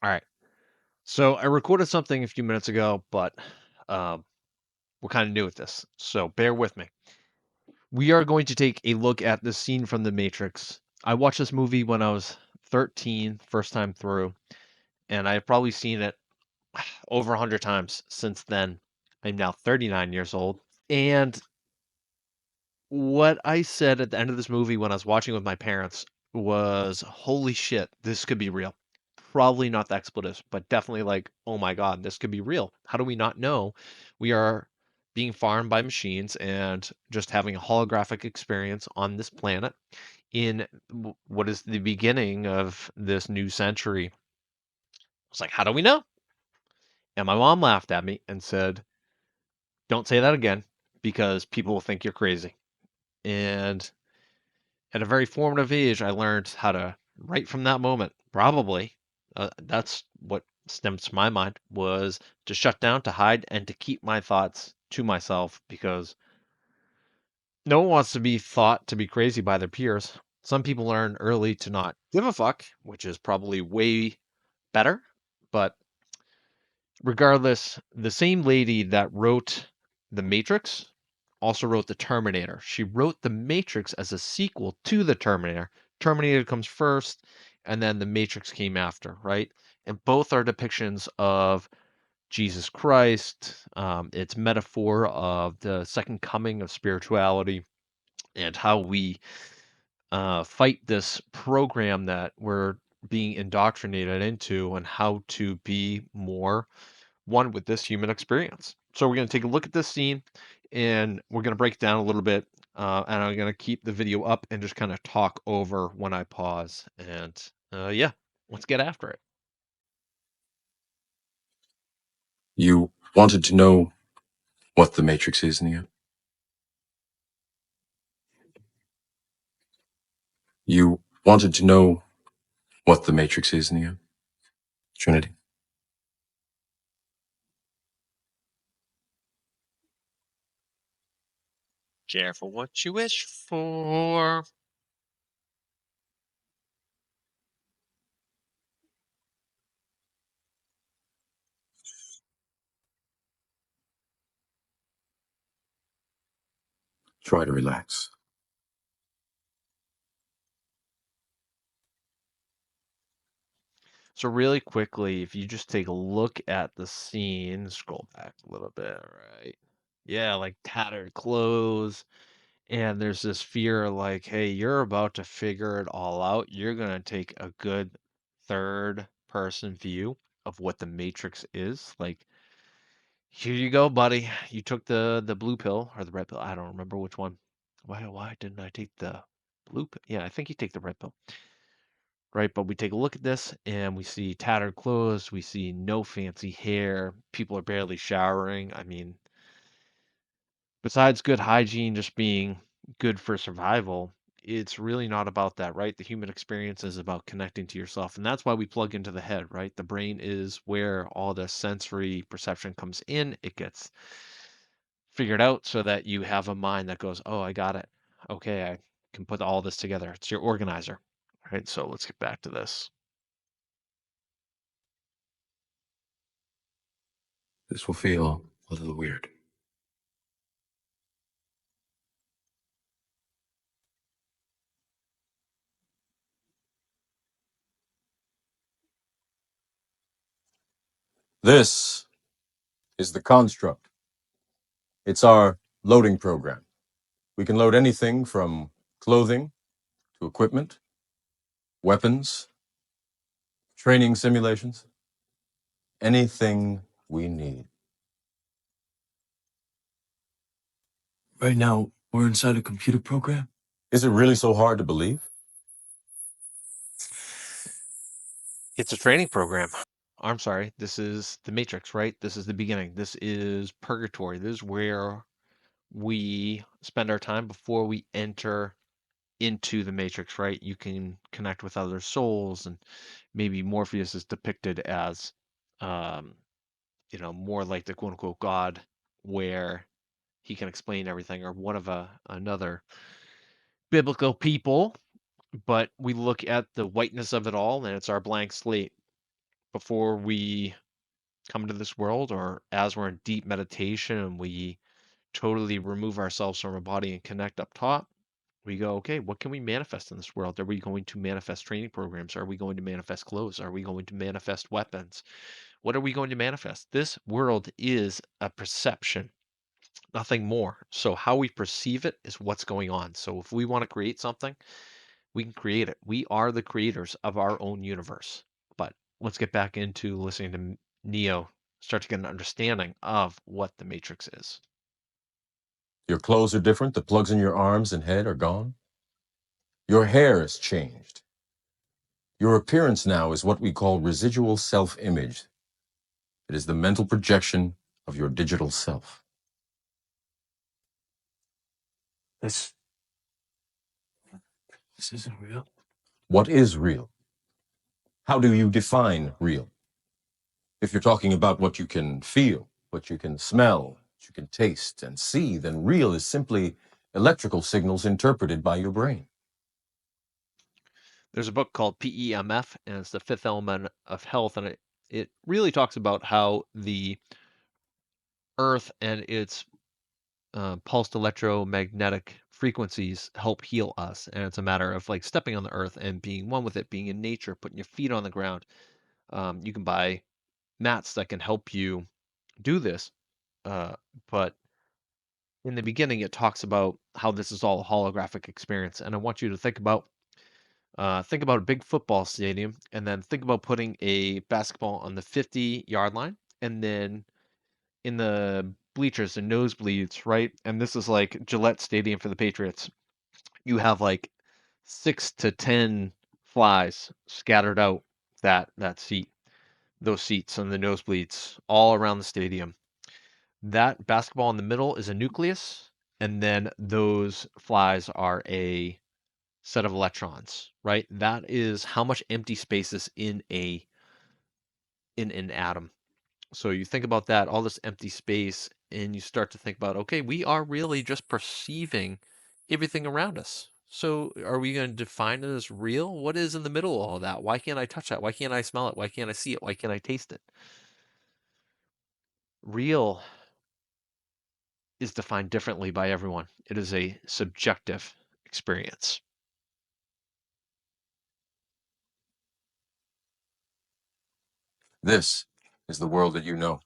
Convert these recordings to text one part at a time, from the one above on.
All right. So I recorded something a few minutes ago, but um, we're kind of new at this. So bear with me. We are going to take a look at the scene from The Matrix. I watched this movie when I was 13, first time through, and I've probably seen it over 100 times since then. I'm now 39 years old. And what I said at the end of this movie when I was watching with my parents was, holy shit, this could be real. Probably not the expletives, but definitely like, oh my God, this could be real. How do we not know? We are being farmed by machines and just having a holographic experience on this planet in what is the beginning of this new century. It's like, how do we know? And my mom laughed at me and said, don't say that again because people will think you're crazy. And at a very formative age, I learned how to right from that moment. Probably, that's what stems to my mind was to shut down, to hide, and to keep my thoughts to myself because no one wants to be thought to be crazy by their peers. Some people learn early to not give a fuck, which is probably way better. But regardless, the same lady that wrote The Matrix also wrote The Terminator. She wrote The Matrix as a sequel to The Terminator. Terminator comes first, and then The Matrix came after, right? And both are depictions of Jesus Christ. It's metaphor of the second coming of spirituality and how we fight this program that we're being indoctrinated into and how to be more one with this human experience. So we're going to take a look at this scene and we're going to break it down a little bit. And I'm going to keep the video up and just kind of talk over when I pause. And yeah, let's get after it. You wanted to know what the Matrix is, Neo? You wanted to know what the Matrix is, Neo? Trinity? Careful what you wish for. Try to relax. So really quickly, if you just take a look at the scene, scroll back a little bit, right? Yeah, like tattered clothes, and there's this fear like, hey, you're about to figure it all out. You're gonna take a good third person view of what the Matrix is. Like, here you go, buddy. You took the blue pill or the red pill. I don't remember which one. Why didn't I take the blue pill? Yeah, I think you take the red pill. Right, but we take a look at this and we see tattered clothes, we see no fancy hair, people are barely showering. I mean, besides good hygiene just being good for survival, it's really not about that, right? The human experience is about connecting to yourself, and that's why we plug into the head, right? The brain is where all the sensory perception comes in. It gets figured out so that you have a mind that goes, "Oh, I got it. Okay, I can put all this together." It's your organizer. Right? So let's get back to this. This will feel a little weird. This is the construct. It's our loading program. We can load anything from clothing to equipment, weapons, training simulations, anything we need. Right now, we're inside a computer program? Is it really so hard to believe? It's a training program. I'm sorry. This is the Matrix, right? This is the beginning. This is purgatory. This is where we spend our time before we enter into the Matrix, right? You can connect with other souls, and maybe Morpheus is depicted as, um, more like the quote unquote God, where he can explain everything, or one of another biblical people. But we look at the whiteness of it all, and it's our blank slate. before we come into this world, or as we're in deep meditation and we totally remove ourselves from our body and connect up top, we go, okay, what can we manifest in this world? Are we going to manifest training programs? Are we going to manifest clothes? Are we going to manifest weapons? What are we going to manifest? This world is a perception, nothing more. So how we perceive it is what's going on. So if we want to create something, we can create it. We are the creators of our own universe. But let's get back into listening to Neo, start to get an understanding of what the Matrix is. Your clothes are different. The plugs in your arms and head are gone. Your hair has changed. Your appearance now is what we call residual self-image. It is the mental projection of your digital self. This isn't real. What is real? How do you define real? If you're talking about what you can feel, what you can smell, what you can taste and see, then real is simply electrical signals interpreted by your brain. There's a book called PEMF, and it's the fifth element of health, and it really talks about how the Earth and its pulsed electromagnetic frequencies help heal us. And it's a matter of like stepping on the earth and being one with it, being in nature, putting your feet on the ground. You can buy mats that can help you do this. Uh, but in the beginning, it talks about how this is all a holographic experience. And I want you to think about a big football stadium, and then think about putting a basketball on the 50-yard line, and then in the bleachers and nosebleeds, right? And this is like Gillette Stadium for the Patriots. You have like 6 to 10 flies scattered out that seat, those seats and the nosebleeds all around the stadium. That basketball in the middle is a nucleus, and then those flies are a set of electrons, right? That is how much empty space is in an atom. So you think about that, all this empty space, and you start to think about, okay, we are really just perceiving everything around us. So are we going to define it as real? What is in the middle of all that? Why can't I touch that? Why can't I smell it? Why can't I see it? Why can't I taste it? Real is defined differently by everyone. It is a subjective experience. This is the world that you know.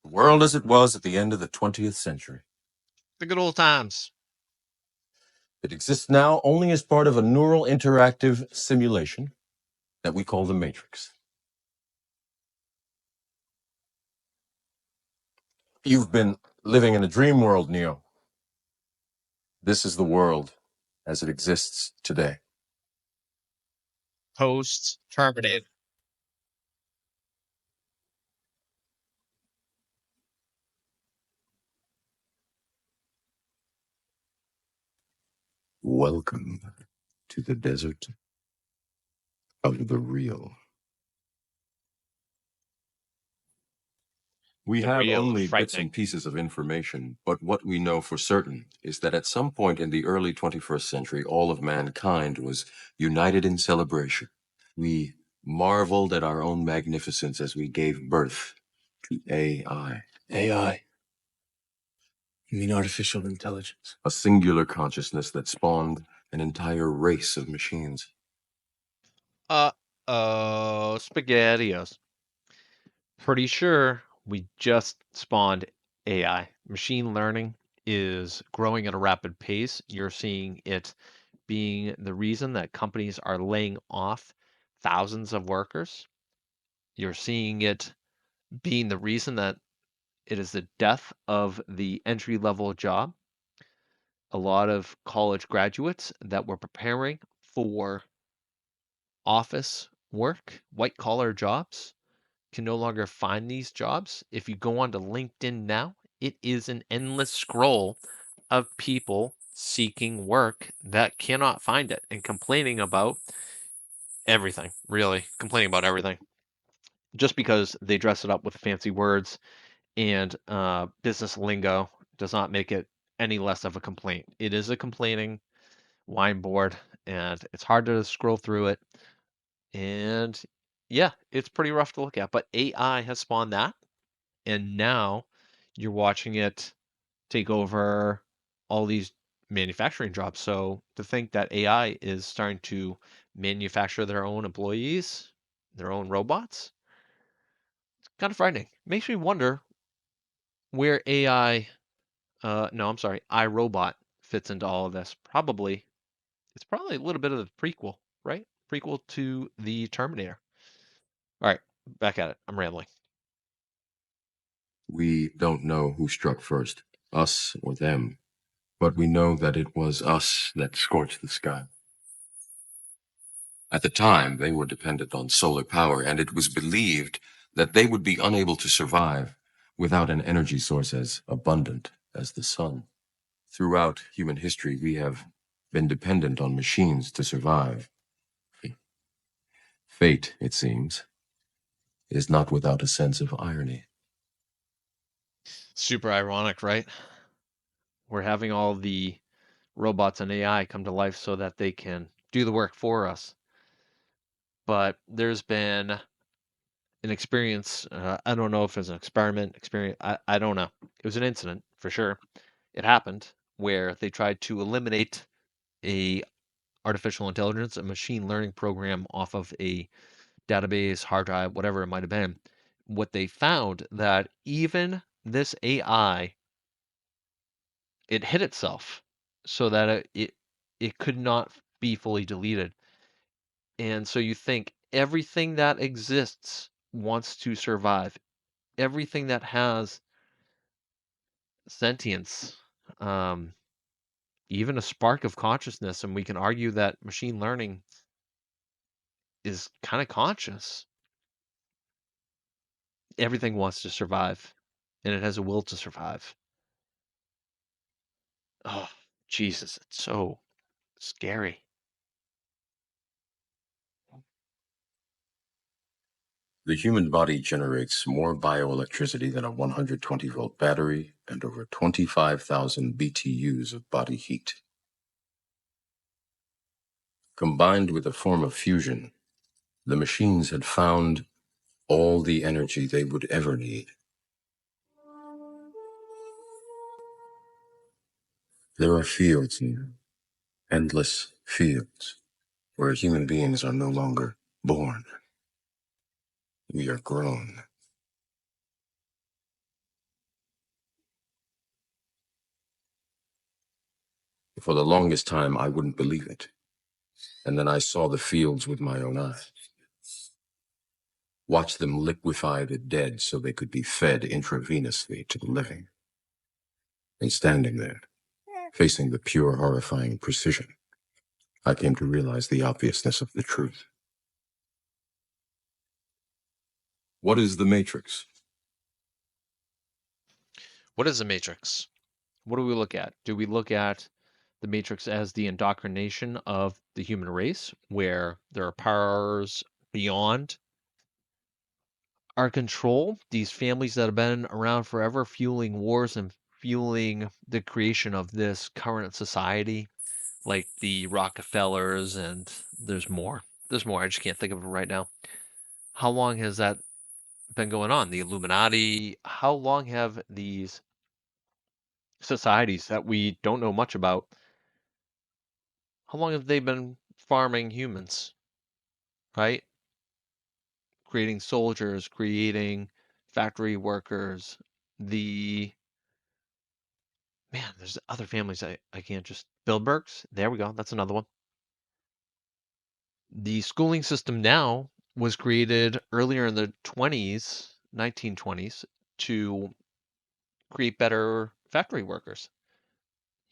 The world as it was at the end of the 20th century. The good old times. It exists now only as part of a neural interactive simulation that we call the Matrix. You've been living in a dream world, Neo. This is the world as it exists today. Post terminated. Welcome to the desert of the real. We The have real and only bits frightening. and pieces of information, but what we know for certain is that at some point in the early 21st century, all of mankind was united in celebration. We marveled at our own magnificence as we gave birth to AI. AI? You mean artificial intelligence? A singular consciousness that spawned an entire race of machines. Uh oh, SpaghettiOs. Pretty sure we just spawned AI. Machine learning is growing at a rapid pace. You're seeing it being the reason that companies are laying off thousands of workers. You're seeing it being the reason that it is the death of the entry level job. A lot of college graduates that were preparing for office work, white collar jobs, can no longer find these jobs. If you go onto LinkedIn now, it is an endless scroll of people seeking work that cannot find it and complaining about everything, really, complaining about everything. Just because they dress it up with fancy words and business lingo does not make it any less of a complaint. It is a complaining wine board, and it's hard to scroll through it. And Yeah, it's pretty rough to look at, but AI has spawned that, and now you're watching it take over all these manufacturing jobs. So to think that AI is starting to manufacture their own employees, their own robots, kind of frightening. Makes me wonder where AI, no, I'm sorry, iRobot fits into all of this. Probably, it's probably a little bit of the prequel, right? Prequel to the Terminator. All right, back at it. I'm rambling. We don't know who struck first, us or them, but we know that it was us that scorched the sky. At the time, they were dependent on solar power, and it was believed that they would be unable to survive without an energy source as abundant as the sun. Throughout human history, we have been dependent on machines to survive. Fate, it seems, is not without a sense of irony. Super ironic, right? We're having all the robots and AI come to life so that they can do the work for us. But there's been an experience. I don't know if it's an experiment, experience. I don't know. It was an incident for sure. It happened where they tried to eliminate a artificial intelligence, a machine learning program off of a database, hard drive, whatever it might have been. What they found that even this AI, it hid itself so that it could not be fully deleted. And so you think everything that exists wants to survive. Everything that has sentience, um, even a spark of consciousness, and we can argue that machine learning is kind of conscious. Everything wants to survive, and it has a will to survive. Oh, Jesus, it's so scary. The human body generates more bioelectricity than a 120-volt battery and over 25,000 BTUs of body heat. Combined with a form of fusion, the machines had found all the energy they would ever need. There are fields here, endless fields, where human beings are no longer born. We are grown. For the longest time, I wouldn't believe it. And then I saw the fields with my own eyes. Watched them liquefy the dead so they could be fed intravenously to the living. And standing there, facing the pure, horrifying precision, I came to realize the obviousness of the truth. What is the Matrix? What is the Matrix? What do we look at? Do we look at the Matrix as the indoctrination of the human race, where there are powers beyond our control, these families that have been around forever, fueling wars and fueling the creation of this current society, like the Rockefellers, and there's more. There's more. I just can't think of it right now. How long has that been going on? The Illuminati. How long have these societies that we don't know much about, how long have they been farming humans, right? Creating soldiers, creating factory workers. The man, there's other families I can't just Bilderbergs. There we go. That's another one. The schooling system now was created earlier in the 20s, 1920s, to create better factory workers.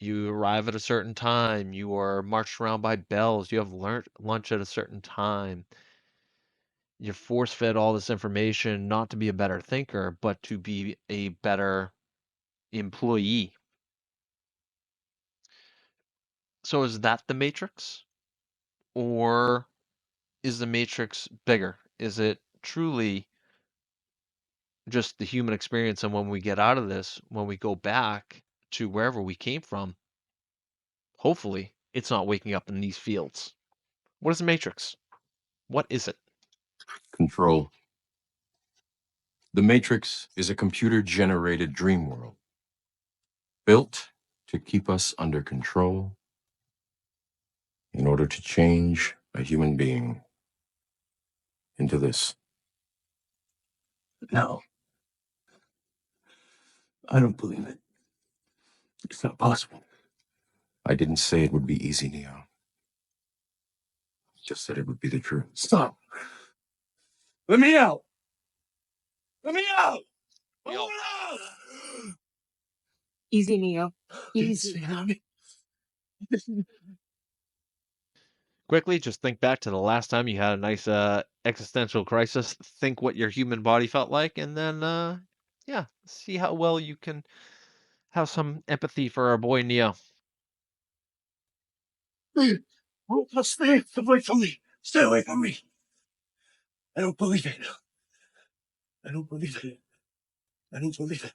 You arrive at a certain time, you are marched around by bells, you have learnt lunch at a certain time. You're force fed all this information not to be a better thinker, but to be a better employee. So is that the matrix? Or is the matrix bigger? Is it truly just the human experience? And when we get out of this, when we go back to wherever we came from, hopefully it's not waking up in these fields. What is the matrix? What is it? Control. The Matrix is a computer-generated dream world built to keep us under control in order to change a human being into this. No, I don't believe it. It's not possible. I didn't say it would be easy, Neo. Just said it would be the truth. Stop. Let me out. Let me out. I Yo, want out. Easy, Neo. Easy. quickly, just think back to the last time you had a nice existential crisis. Think what your human body felt like, and then yeah, see how well you can have some empathy for our boy Neo. Stay away from me. Stay away from me. I don't believe it. I don't believe it. I don't believe it.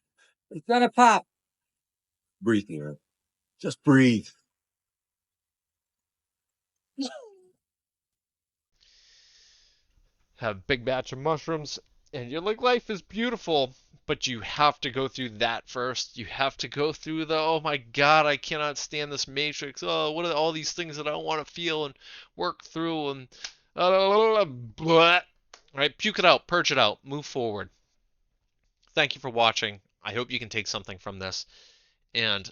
It's gonna pop. Breathe, Neo. Just breathe. Have a big batch of mushrooms, and you're like, life is beautiful, but you have to go through that first. You have to go through the, oh my god, I cannot stand this matrix. Oh, what are all these things that I don't want to feel and work through and blah. Right, puke it out, purge it out, move forward. Thank you for watching. I hope you can take something from this. And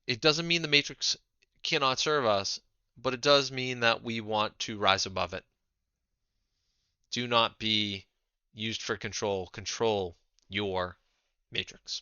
it doesn't mean the matrix cannot serve us, but it does mean that we want to rise above it. Do not be used for control. Control your matrix.